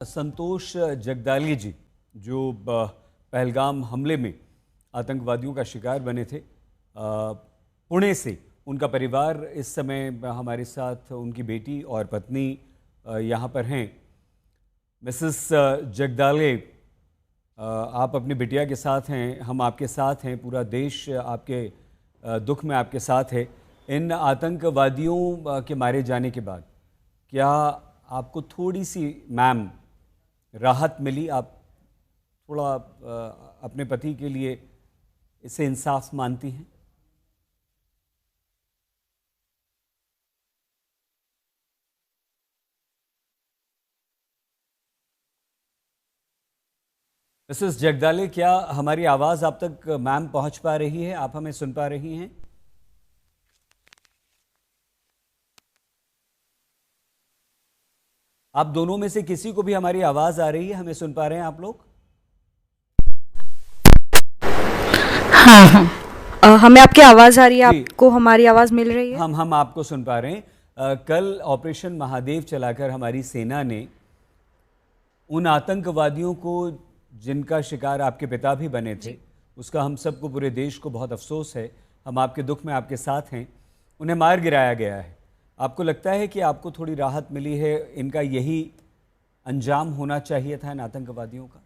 संतोष जगदाले जी जो पहलगाम हमले में आतंकवादियों का शिकार बने थे, पुणे से उनका परिवार इस समय हमारे साथ, उनकी बेटी और पत्नी यहाँ पर हैं। मिसेस जगदाले, आप अपनी बिटिया के साथ हैं, हम आपके साथ हैं, पूरा देश आपके दुख में आपके साथ है। इन आतंकवादियों के मारे जाने के बाद क्या आपको थोड़ी सी मैम राहत मिली? आप थोड़ा अपने पति के लिए इसे इंसाफ मानती हैं? मिसेस जगदाले, क्या हमारी आवाज आप तक मैम पहुंच पा रही है? आप हमें सुन पा रही हैं? आप दोनों में से किसी को भी हमारी आवाज आ रही है? हमें सुन पा रहे हैं आप लोग? हाँ हाँ, हमें आपकी आवाज़ आ रही है, आपको हमारी आवाज़ मिल रही है? हम आपको सुन पा रहे हैं। कल ऑपरेशन महादेव चलाकर हमारी सेना ने उन आतंकवादियों को, जिनका शिकार आपके पिता भी बने थे, उसका हम सबको, पूरे देश को बहुत अफसोस है। हम आपके दुख में आपके साथ हैं। उन्हें मार गिराया गया है। आपको लगता है कि आपको थोड़ी राहत मिली है? इनका यही अंजाम होना चाहिए था इन आतंकवादियों का?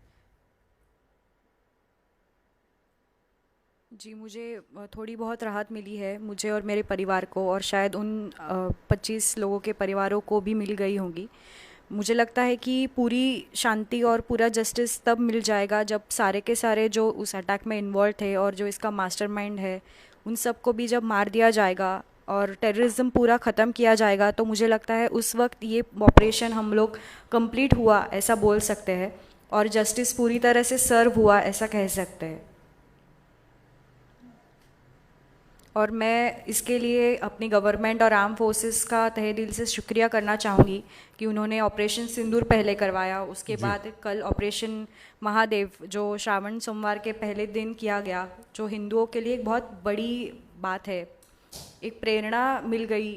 जी, मुझे थोड़ी बहुत राहत मिली है, मुझे और मेरे परिवार को, और शायद उन 25 लोगों के परिवारों को भी मिल गई होंगी। मुझे लगता है कि पूरी शांति और पूरा जस्टिस तब मिल जाएगा जब सारे के सारे जो उस अटैक में इन्वॉल्व थे और जो इसका मास्टरमाइंड है, उन सबको भी जब मार दिया जाएगा और टेररिज्म पूरा ख़त्म किया जाएगा, तो मुझे लगता है उस वक्त ये ऑपरेशन हम लोग कंप्लीट हुआ ऐसा बोल सकते हैं और जस्टिस पूरी तरह से सर्व हुआ ऐसा कह सकते हैं। और मैं इसके लिए अपनी गवर्नमेंट और आर्म फोर्सेस का तहे दिल से शुक्रिया करना चाहूँगी कि उन्होंने ऑपरेशन सिंदूर पहले करवाया, उसके बाद कल ऑपरेशन महादेव जो श्रावण सोमवार के पहले दिन किया गया, जो हिंदुओं के लिए एक बहुत बड़ी बात है। एक प्रेरणा मिल गई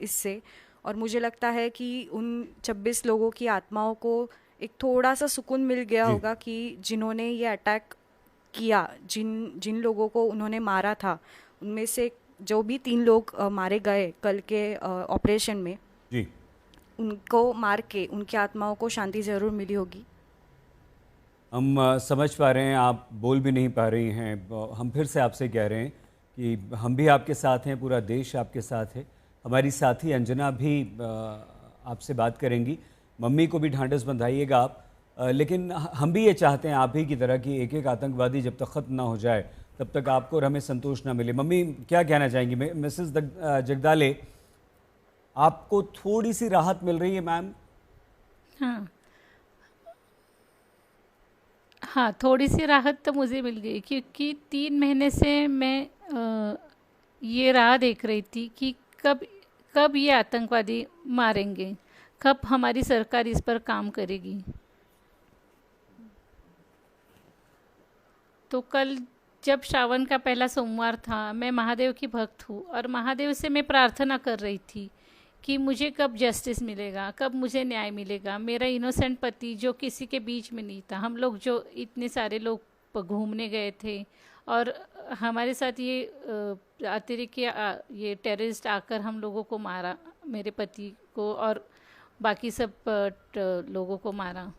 इससे, और मुझे लगता है कि उन 26 लोगों की आत्माओं को एक थोड़ा सा सुकून मिल गया होगा कि जिन्होंने ये अटैक किया, जिन जिन लोगों को उन्होंने मारा था, उनमें से जो भी 3 लोग मारे गए कल के ऑपरेशन में जी, उनको मार के उनकी आत्माओं को शांति ज़रूर मिली होगी। हम समझ पा रहे हैं, आप बोल भी नहीं पा रही हैं। हम फिर से आपसे कह रहे हैं कि हम भी आपके साथ हैं, पूरा देश आपके साथ है। हमारी साथी अंजना भी आपसे बात करेंगी। मम्मी को भी ढांढस बंधाइएगा आप। लेकिन हम भी ये चाहते हैं आप ही की तरह कि एक एक आतंकवादी जब तक ख़त्म ना हो जाए तब तक आपको और हमें संतोष ना मिले। मम्मी क्या कहना चाहेंगी? मिसेस जगदाले, आपको थोड़ी सी राहत मिल रही है मैम? हाँ हाँ, थोड़ी सी राहत तो मुझे मिल गई, क्योंकि 3 महीने से मैं ये राह देख रही थी कि कब कब ये आतंकवादी मारेंगे, कब हमारी सरकार इस पर काम करेगी। तो कल जब श्रावण का पहला सोमवार था, मैं महादेव की भक्त हूँ और महादेव से मैं प्रार्थना कर रही थी कि मुझे कब जस्टिस मिलेगा, कब मुझे न्याय मिलेगा। मेरा इनोसेंट पति जो किसी के बीच में नहीं था, हम लोग जो इतने सारे लोग घूमने गए थे और हमारे साथ ये अतिरेकी ये टेररिस्ट आकर हम लोगों को मारा, मेरे पति को और बाकी सब लोगों को मारा।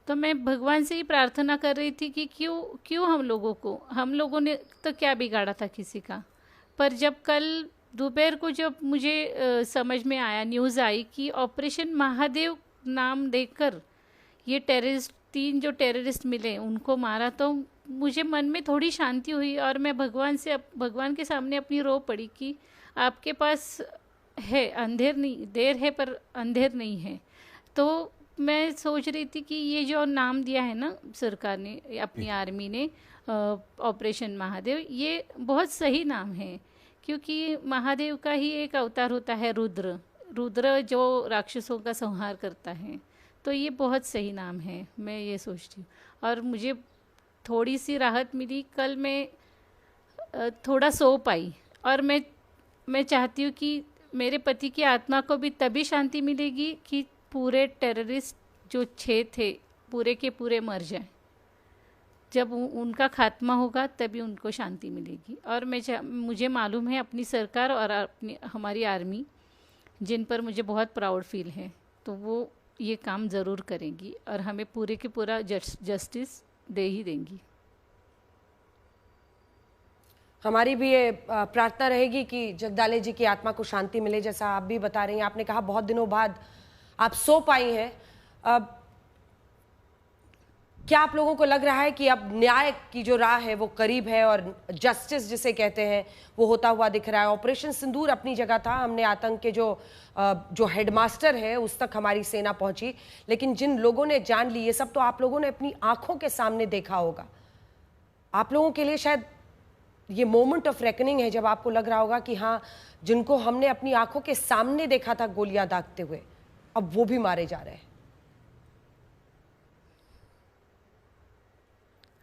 तो मैं भगवान से ही प्रार्थना कर रही थी कि क्यों क्यों हम लोगों ने तो क्या बिगाड़ा था किसी का। पर जब कल दोपहर को जब मुझे समझ में आया, न्यूज़ आई कि ऑपरेशन महादेव नाम देकर ये टेररिस्ट 3 जो टेररिस्ट मिले उनको मारा, तो मुझे मन में थोड़ी शांति हुई और मैं भगवान के सामने अपनी रो पड़ी कि आपके पास है, अंधेर नहीं, देर है पर अंधेर नहीं है। तो मैं सोच रही थी कि ये जो नाम दिया है ना सरकार ने, अपनी आर्मी ने, ऑपरेशन महादेव, ये बहुत सही नाम है, क्योंकि महादेव का ही एक अवतार होता है रुद्र, रुद्र जो राक्षसों का संहार करता है। तो ये बहुत सही नाम है, मैं ये सोचती हूँ। और मुझे थोड़ी सी राहत मिली, कल मैं थोड़ा सो पाई और मैं चाहती हूँ कि मेरे पति की आत्मा को भी तभी शांति मिलेगी कि पूरे टेररिस्ट जो 6 थे पूरे के पूरे मर जाए। जब उनका खात्मा होगा तभी उनको शांति मिलेगी। और मुझे मालूम है अपनी सरकार और अपनी हमारी आर्मी जिन पर मुझे बहुत प्राउड फील है, तो वो ये काम ज़रूर करेंगी और हमें पूरे के पूरा जस्टिस दे ही देंगी। हमारी भी ये प्रार्थना रहेगी कि जगदाले जी की आत्मा को शांति मिले। जैसा आप भी बता रही हैं, आपने कहा बहुत दिनों बाद आप सो पाई हैं। क्या आप लोगों को लग रहा है कि अब न्याय की जो राह है वो करीब है और जस्टिस जिसे कहते हैं वो होता हुआ दिख रहा है? ऑपरेशन सिंदूर अपनी जगह था, हमने आतंक के जो हेडमास्टर है उस तक हमारी सेना पहुंची, लेकिन जिन लोगों ने जान ली ये सब तो आप लोगों ने अपनी आंखों के सामने देखा होगा। आप लोगों के लिए शायद ये मोमेंट ऑफ रेकनिंग है जब आपको लग रहा होगा कि हाँ, जिनको हमने अपनी आंखों के सामने देखा था गोलियां दागते हुए, अब वो भी मारे जा रहे हैं।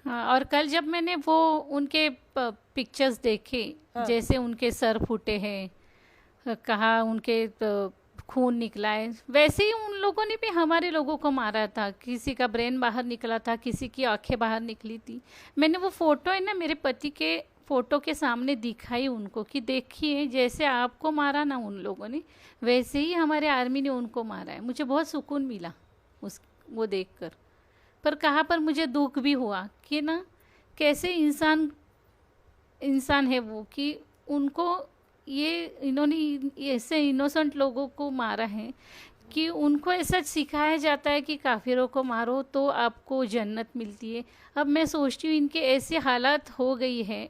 हाँ, और कल जब मैंने वो उनके पिक्चर्स देखे, हाँ। जैसे उनके सर फूटे हैं, कहा उनके खून निकला है, वैसे ही उन लोगों ने भी हमारे लोगों को मारा था। किसी का ब्रेन बाहर निकला था, किसी की आंखें बाहर निकली थी। मैंने वो फोटो है ना मेरे पति के फोटो के सामने दिखाई उनको कि देखिए जैसे आपको मारा ना उन लोगों ने, वैसे ही हमारे आर्मी ने उनको मारा है। मुझे बहुत सुकून मिला वो देखकर। पर कहाँ पर मुझे दुख भी हुआ कि ना कैसे इंसान है वो, कि उनको इन्होंने ऐसे इनोसेंट लोगों को मारा है कि उनको ऐसा सिखाया जाता है कि काफिरों को मारो तो आपको जन्नत मिलती है। अब मैं सोचती हूँ इनके ऐसे हालात हो गई है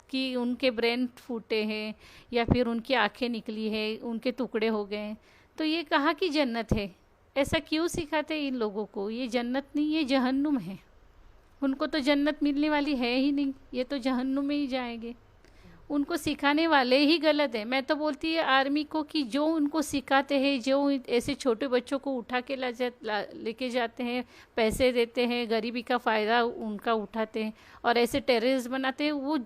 कि उनके ब्रेन फूटे हैं या फिर उनकी आंखें निकली है, उनके टुकड़े हो गए हैं, तो ये कहाँ की जन्नत है? ऐसा क्यों सिखाते इन लोगों को? ये जन्नत नहीं, ये जहन्नुम है। उनको तो जन्नत मिलने वाली है ही नहीं, ये तो जहन्नुम में ही जाएंगे। उनको सिखाने वाले ही गलत है। मैं तो बोलती है आर्मी को कि जो उनको सिखाते हैं, जो ऐसे छोटे बच्चों को उठा के लेके जाते हैं, पैसे देते हैं, गरीबी का फ़ायदा उनका उठाते हैं और ऐसे टेररिस्ट बनाते हैं, वो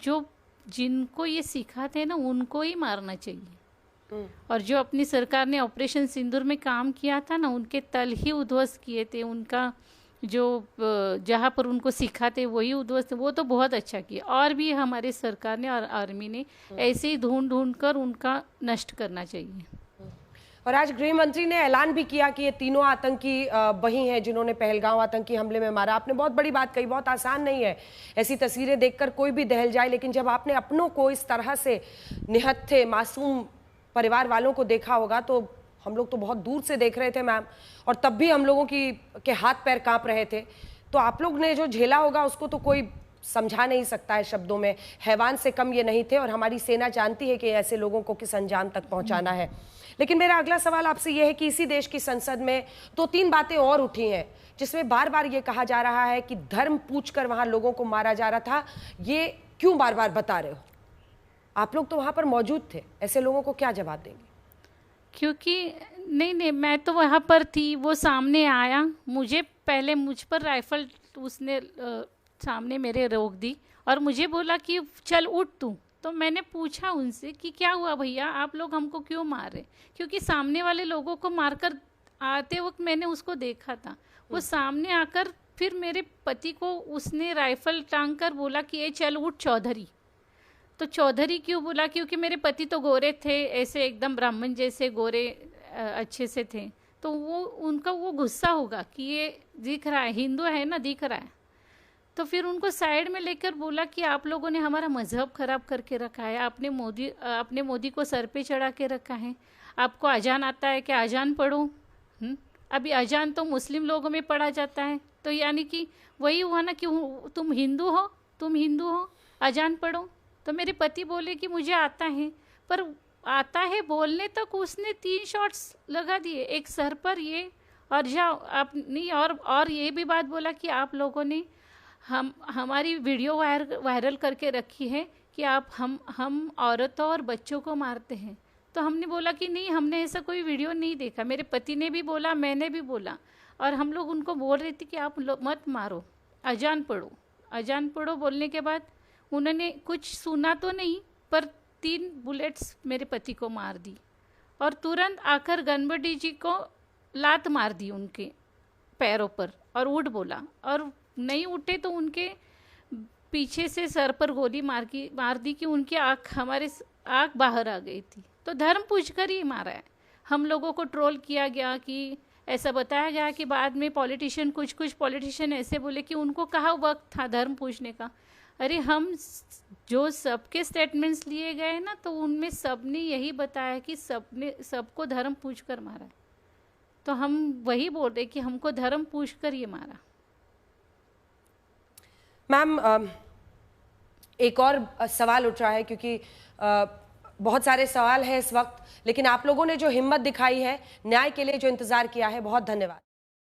जिनको ये सिखाते हैं ना उनको ही मारना चाहिए। और जो अपनी सरकार ने ऑपरेशन सिंदूर में काम किया था ना, उनके तल ही उद्ध्वस्त किए थे। उनका जो जहाँ पर उनको सिखाते वही उद्ध्वस्त, वो तो बहुत अच्छा किया। और भी हमारे सरकार ने और आर्मी ने ऐसे ही ढूंढ कर उनका नष्ट करना चाहिए। और आज गृह मंत्री ने ऐलान भी किया कि ये तीनों आतंकी वही हैं जिन्होंने पहलगांव आतंकी हमले में मारा। आपने बहुत बड़ी बात कही, बहुत आसान नहीं है ऐसी तस्वीरें देखकर कोई भी दहल जाए, लेकिन जब आपने अपनों को इस तरह से निहत्थे मासूम परिवार वालों को देखा होगा, तो हम लोग तो बहुत दूर से देख रहे थे मैम, और तब भी हम लोगों के हाथ पैर कांप रहे थे। तो आप लोग ने जो झेला होगा उसको तो कोई समझा नहीं सकता है शब्दों में। हैवान से कम ये नहीं थे और हमारी सेना जानती है कि ऐसे लोगों को किस अंजाम तक पहुंचाना है। लेकिन मेरा अगला सवाल आपसे यह है कि इसी देश की संसद में 2-3 बातें और उठी हैं जिसमें बार बार ये कहा जा रहा है कि धर्म पूछकर वहां लोगों को मारा जा रहा था। ये क्यों बार बार बता रहे हो? आप लोग तो वहां पर मौजूद थे, ऐसे लोगों को क्या जवाब देंगे? क्योंकि नहीं, मैं तो वहाँ पर थी, वो सामने आया, मुझे पहले मुझ पर राइफल उसने सामने मेरे रोक दी और मुझे बोला कि चल उठ तू। तो मैंने पूछा उनसे कि क्या हुआ भैया, आप लोग हमको क्यों मार रहे? क्योंकि सामने वाले लोगों को मारकर आते वक्त मैंने उसको देखा था। वो सामने आकर फिर मेरे पति को उसने राइफल टांग कर बोला कि ये चल उठ चौधरी। तो चौधरी क्यों बोला? क्योंकि मेरे पति तो गोरे थे, ऐसे एकदम ब्राह्मण जैसे गोरे अच्छे से थे, तो उनका वो गुस्सा होगा कि ये दिख रहा है, हिंदू है ना, दिख रहा है। तो फिर उनको साइड में लेकर बोला कि आप लोगों ने हमारा मजहब खराब करके रखा है, आपने मोदी को सर पे चढ़ा के रखा है। आपको अजान आता है कि अजान पढ़ो? अभी अजान तो मुस्लिम लोगों में पढ़ा जाता है, तो यानी कि वही हुआ ना कि तुम हिंदू हो, अजान पढ़ो। तो मेरे पति बोले कि मुझे आता है, पर आता है बोलने तक उसने 3 शॉट्स लगा दिए, एक सर पर ये, और जाओ आप नहीं। और ये भी बात बोला कि आप लोगों ने हमारी वीडियो वायरल करके रखी है कि हम औरतों और बच्चों को मारते हैं। तो हमने बोला कि नहीं, हमने ऐसा कोई वीडियो नहीं देखा। मेरे पति ने भी बोला, मैंने भी बोला, और हम लोग उनको बोल रहे थे कि आप मत मारो, अजान पढ़ो। बोलने के बाद उन्होंने कुछ सुना तो नहीं, पर 3 बुलेट्स मेरे पति को मार दी और तुरंत आकर गणपति जी को लात मार दी उनके पैरों पर और उठ बोला, और नहीं उठे तो उनके पीछे से सर पर गोली मार दी कि उनकी आँख बाहर आ गई थी। तो धर्म पूछकर ही मारा है। हम लोगों को ट्रोल किया गया कि ऐसा बताया गया कि बाद में कुछ पॉलिटिशियन ऐसे बोले कि उनको कहाँ वक्त था धर्म पूछने का। अरे हम जो सबके स्टेटमेंट्स लिए गए ना, तो उनमें सबने यही बताया कि सबको धर्म पूछकर मारा है। तो हम वही बोल रहे कि हमको धर्म पूछकर ये मारा। मैम, एक और सवाल उठ रहा है, क्योंकि बहुत सारे सवाल हैं इस वक्त, लेकिन आप लोगों ने जो हिम्मत दिखाई है, न्याय के लिए जो इंतजार किया है, बहुत धन्यवाद।